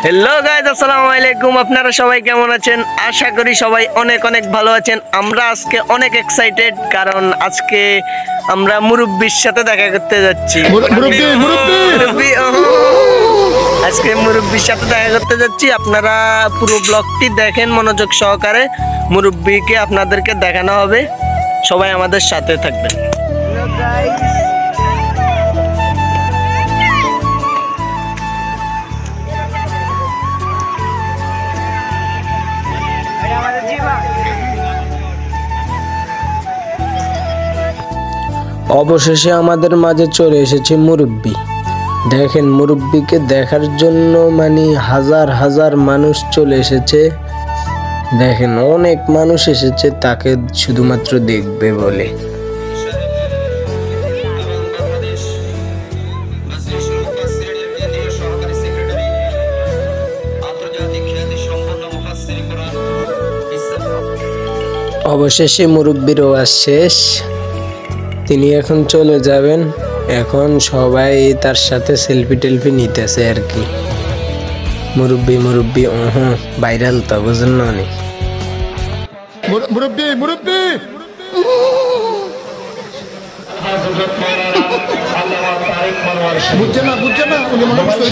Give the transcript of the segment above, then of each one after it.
Hello guys, আসসালামু আলাইকুম। আপনারা সবাই কেমন আছেন? আশা করি সবাই অনেক অনেক ভালো আছেন। আমরা আজকে অনেক এক্সাইটেড, কারণ আজকে আমরা মুরব্বির সাথে দেখা করতে যাচ্ছি। আজকে মুরব্বির সাথে দেখা করতে যাচ্ছি। আপনারা পুরো ব্লগটি দেখেন মনোযোগ সহকারে। মুরব্বিকে আপনাদেরকে দেখানো হবে, সবাই আমাদের সাথে থাকবেন। অবশেষে আমাদের মাঝে চলে এসেছে মুরব্বি। দেখেন, মুরব্বিকে দেখার জন্য হাজার হাজার মানুষ চলে এসেছে। দেখেন, অনেক মানুষ এসেছে তাকে শুধুমাত্র দেখবে বলে। অবশেষে মুরব্বির ওয়াজ শেষ, তিনি এখন চলে যাবেন। এখন সবাই তার সাথে সেলফি টেলফি নিতেছে আর কি। মুরব্বি ভাইরাল তো, বুঝেন না? অনেক মুরব্বি বুঝছে না উনি মনে করছে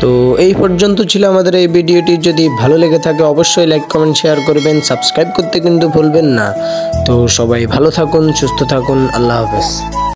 তো এই পর্যন্ত ছিল আমাদের এই ভিডিওটি। যদি ভালো লেগে থাকে অবশ্যই লাইক কমেন্ট শেয়ার করবেন, সাবস্ক্রাইব করতে কিন্তু ভুলবেন না। তো সবাই ভালো থাকুন, সুস্থ থাকুন, আল্লাহ হাফেজ।